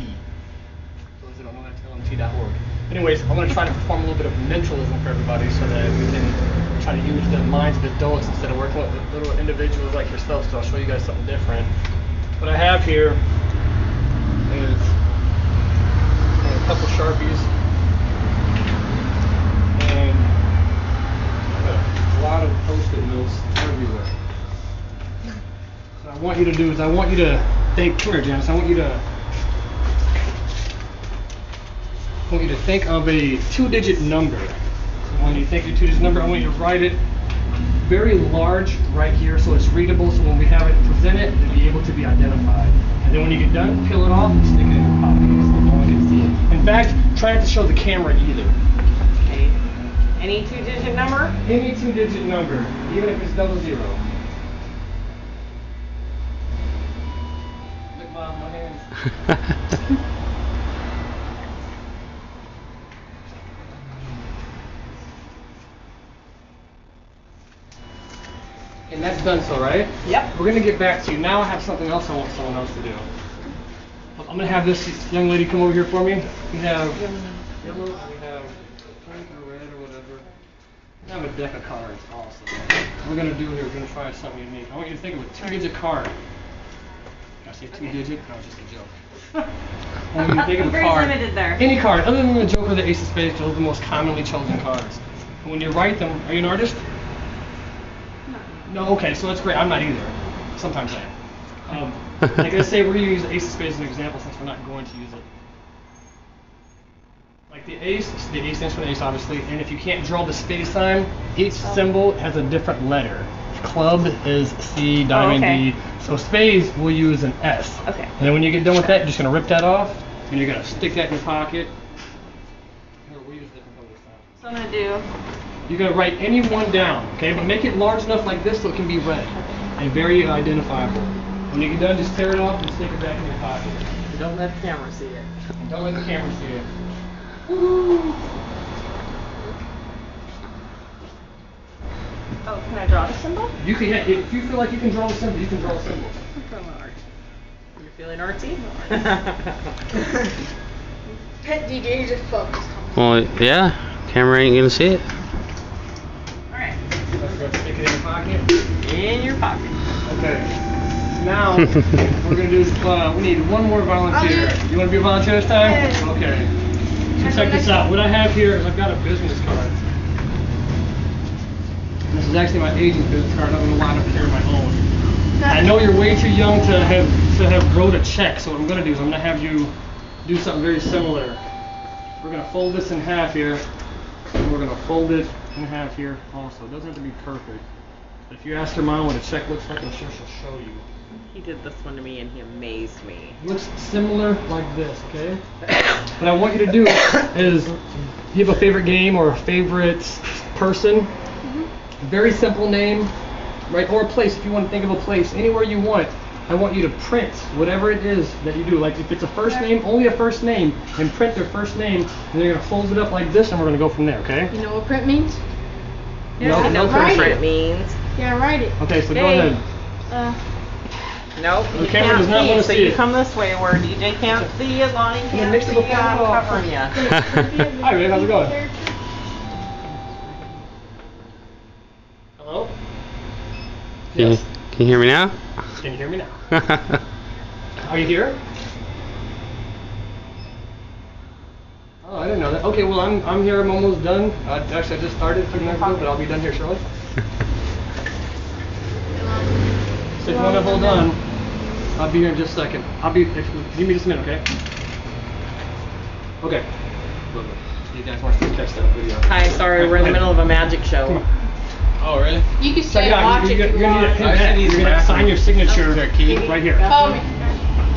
For those that don't know, that's lmt.org. Anyways, I'm going to try to perform a little bit of mentalism for everybody so that we can try to use the minds of adults instead of working with little individuals like yourself. So I'll show you guys something different. What I have here is a couple Sharpies and a lot of Post-it notes everywhere. What I want you to do is I want you to think, come here, Janice, I want you to think of a 2-digit number. So when you think your 2-digit number, I want you to write it very large right here so it's readable, so when we have it presented, it'll be able to be identified. And then when you get done, peel it off and stick it in your pocket so no one can see it. In fact, try not to show the camera either. Okay. Any 2-digit number? Any 2-digit number, even if it's 00. Look, Mom, my hands. And that's done so, right? Yep. We're going to get back to you. Now I have something else I want someone else to do. I'm going to have this young lady come over here for me. We have yellow, we have pink or red or whatever. I have a deck of cards also. What we're going to do here, we're going to try something unique. I want you to think of a 2-digit card. Did I say 2-digit? No, it's just a joke. I want you to think of a Very card. limited there. Any card, other than the Joker or the Ace of Spades, those are the most commonly chosen cards. And when you write them, are you an artist? No, okay, so that's great. I'm not either. Sometimes I am. Like I say, we're going to use the Ace of Spades as an example since we're not going to use it. Like the ace stands for the ace, obviously, and if you can't draw the space sign, each symbol has a different letter. Club is C, diamond D. So spades we'll use an S. Okay. And then when you get done with that, you're just going to rip that off, and you're going to stick that in your pocket. Here, we'll use different colors now. So I'm going to do... You're going to write any one down, okay? But make it large enough like this so it can be read and very identifiable. When you get done, just tear it off and stick it back in your pocket. Don't let the camera see it. And don't let the camera see it. Oh, can I draw the symbol? You can, if you feel like you can draw a symbol, you can draw a symbol. You're feeling artsy? Pet DJ just focused on Well, yeah. Camera ain't gonna see it. Alright. Let's go stick it in your pocket. In your pocket. Okay. Now, we're going to do, we need one more volunteer. You want to be a volunteer this time? Yes. Okay. So check this out. What I have here is I've got a business card. This is actually my agent's business card. I'm going to line up here my own. I know you're way too young to have wrote a check, so what I'm going to do is I'm going to have you do something very similar. We're going to fold this in half here, and we're going to fold it in half here also. It doesn't have to be perfect. But if you ask your mom what a check looks like, I'm sure she'll show you. He did this one to me and he amazed me. It looks similar like this, okay? What I want you to do is, you have a favorite game or a favorite person? Mm-hmm. Very simple name, right? Or a place, if you want to think of a place, anywhere you want. I want you to print whatever it is that you do. Like if it's a first name, only a first name, and print their first name, and they're going to fold it up like this, and we're going to go from there, okay? You know what print means? I know Write what it. it means. Yeah, write it. Okay, so go ahead. Nope, The you camera can't does not see, want to so see you it. come this way where DJ can't see you, Lonnie can't mix see it you, before I'm we go. covering you. Hi, Rick, how's it going? Hello? Yes. Can you hear me now? Can you hear me now? Are you here? Oh, I didn't know that. Okay, well, I'm here. I'm almost done. Actually, I just started 30 minutes ago, but I'll be done here shortly. So if you want to hold on, I'll be here in just a second. Give me just a minute, okay? Okay. You guys want to catch that video? Hi, sorry, we're in the middle of a magic show. Come on. Oh, really? You can Check stay it and out. watch You're if you gonna need a want. pin back. You're gonna have to sign your signature right here. Call me.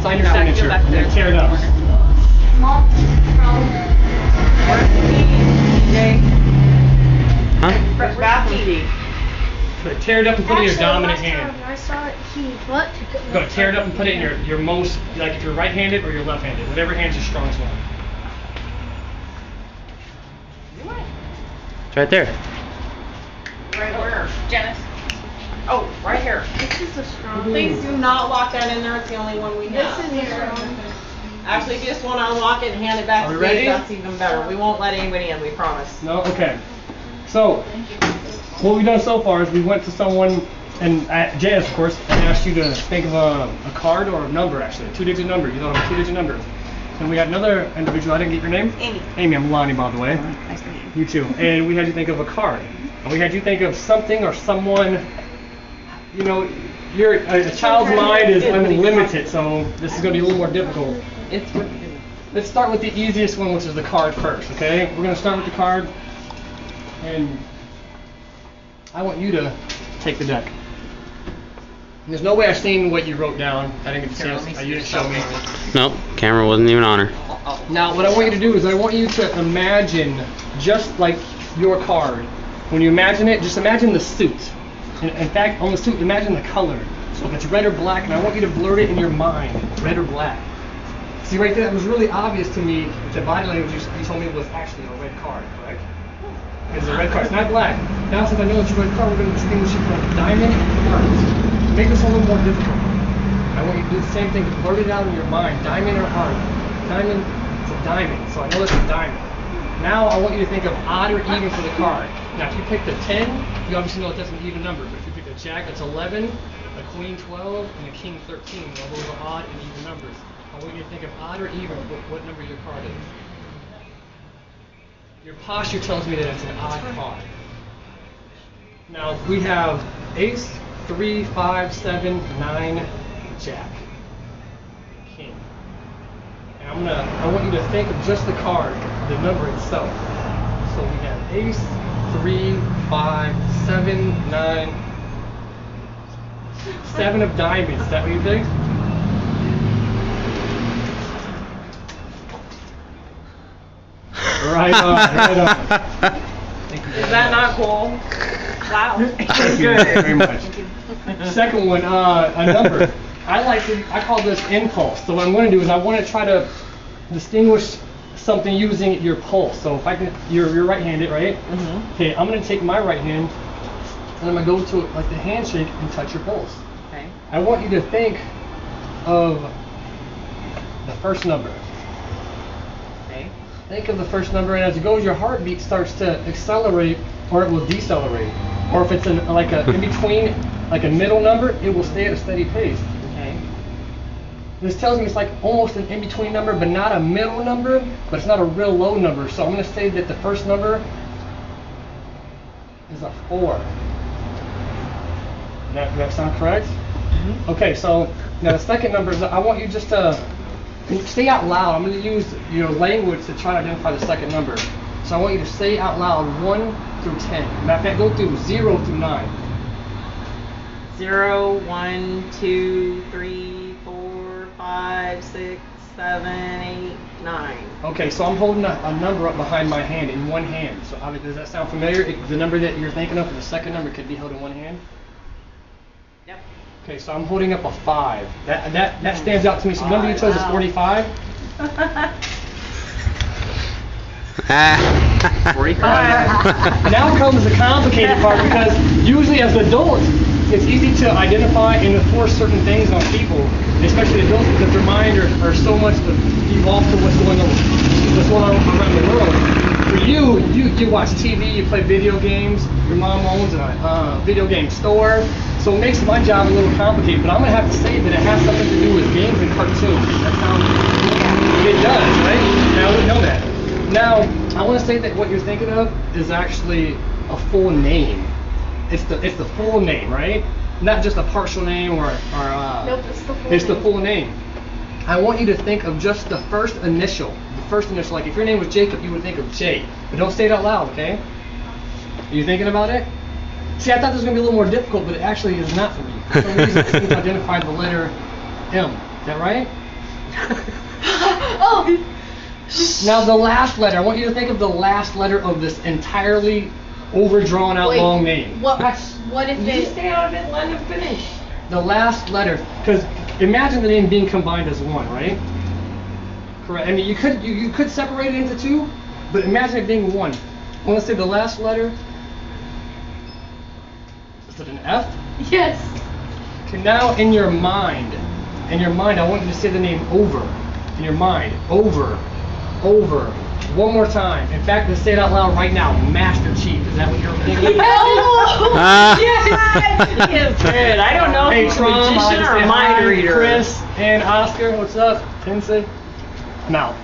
Sign your Back, signature go back and then there. tear it up. Mom, Where's DJ? Huh? Where's Bathie? But tear it up and put it in your dominant hand. I saw it. What? Go tear it up and put it in your most, like if you're right-handed or you're left-handed, whatever hand's your strongest one. It's right there. Right where? Janice. Oh, right here. This is a strong. Please do not lock that in there, it's the only one we have. This is a strong. Actually, if you just want to unlock it and hand it back Are to we ready? Dave, that's even better. We won't let anybody in, we promise. No? Okay. So, what we've done so far is we went to someone, and JS, of course, and asked you to think of a card or a number, actually, a 2-digit number. You thought of a 2-digit number. And we had another individual. I didn't get your name? Amy. Amy, I'm Lonnie, by the way. Nice to meet you. You too. And we had you think of a card. And we had you think of something or someone, you know, a child's mind is unlimited, so this is going to be a little more difficult. It's Let's start with the easiest one, which is the card first, okay? We're going to start with the card, and I want you to take the deck. There's no way I've seen what you wrote down. I didn't get to see it. You didn't show me. Nope, camera wasn't even on her. Now, what I want you to do is I want you to imagine just like your card. When you imagine it, just imagine the suit. In fact, on the suit, imagine the color. So if it's red or black, and I want you to blur it in your mind, red or black. See right there, that was really obvious to me. The body language you told me was actually a red card, correct? It's a red card, it's not black. Now since I know it's a red card, we're going to distinguish it from diamond and heart. Make this a little more difficult. I want you to do the same thing, blurt it out in your mind, diamond or heart. Diamond, it's a diamond, so I know it's a diamond. Now I want you to think of odd or even for the card. Now if you picked a 10, you obviously know that's an even number. But if you pick a jack, that's 11, a queen 12, and a king 13. Well, those are odd and even numbers. I want you to think of odd or even what number your card is. Your posture tells me that it's an odd card. Now we have ace, 3, 5, 7, 9, jack, king. And I want you to think of just the card, the number itself. So we have ace, 3, 5, 7, 9, 7 of diamonds. Is that what you think? Right on, right on. Is that not cool? Wow. Thank you very much. Second one, a number. I call this impulse. So what I'm going to do is I want to try to distinguish something using your pulse. So if I can, you're right-handed, right? Mm-hmm. Okay, I'm going to take my right hand and I'm going to go to like the handshake and touch your pulse. Okay. I want you to think of the first number. Okay. Think of the first number, and as it goes, your heartbeat starts to accelerate, or it will decelerate. Or if it's in between, like a middle number, it will stay at a steady pace. Okay. This tells me it's like almost an in-between number, but not a middle number, but it's not a real low number. So I'm going to say that the first number is a 4. Does that sound correct? Mm-hmm. Okay, so now the second number is, I want you just to say out loud. I'm going to use your language to try to identify the second number. So I want you to say out loud 1 through 10. Matter of fact, go through 0 through 9. 0, 1, 2, 3, 4, 5, 6, 7, 8, 9. Okay, so I'm holding a number up behind my hand in one hand. So does that sound familiar? The number that you're thinking of, the second number, could be held in one hand? Yep. Okay, so I'm holding up a 5. That stands out to me. So the number you chose is 45. 45. Now comes the complicated part, because usually as adults, it's easy to identify and enforce certain things on people, especially adults, because their mind are so much evolved to what's going on around the world. For you watch TV, you play video games, your mom owns a video game store, so it makes my job a little complicated, but I'm going to have to say that it has something to do with games and cartoons. That sounds, it does, right? Now we know that. Now, I want to say that what you're thinking of is actually a full name. It's the full name, right? Not just a partial name or Nope, it's the full it's the name. full name. I want you to think of just the first initial. The first initial, like if your name was Jacob, you would think of J. But don't say it out loud, okay? Are you thinking about it? See, I thought this was going to be a little more difficult, but it actually is not for me. For some reason, it seems to identify the letter M. Is that right? Oh! Now the last letter, I want you to think of the last letter of this entirely overdrawn out Wait, long name. What if You it... stay out of it, let him finish. The last letter, because imagine the name being combined as one, right? Correct. I mean, you could separate it into two, but imagine it being one. I want to say the last letter. Is it an F? Yes. Okay, now in your mind, I want you to say the name over. in your mind. Over. One more time. In fact, let's say it out loud right now. Master Chief. Is that what you're thinking? Yes, good. I don't know Hey, if he's a Trump, magician or a mind reader. Chris and Oscar, what's up? Kinsey? Now,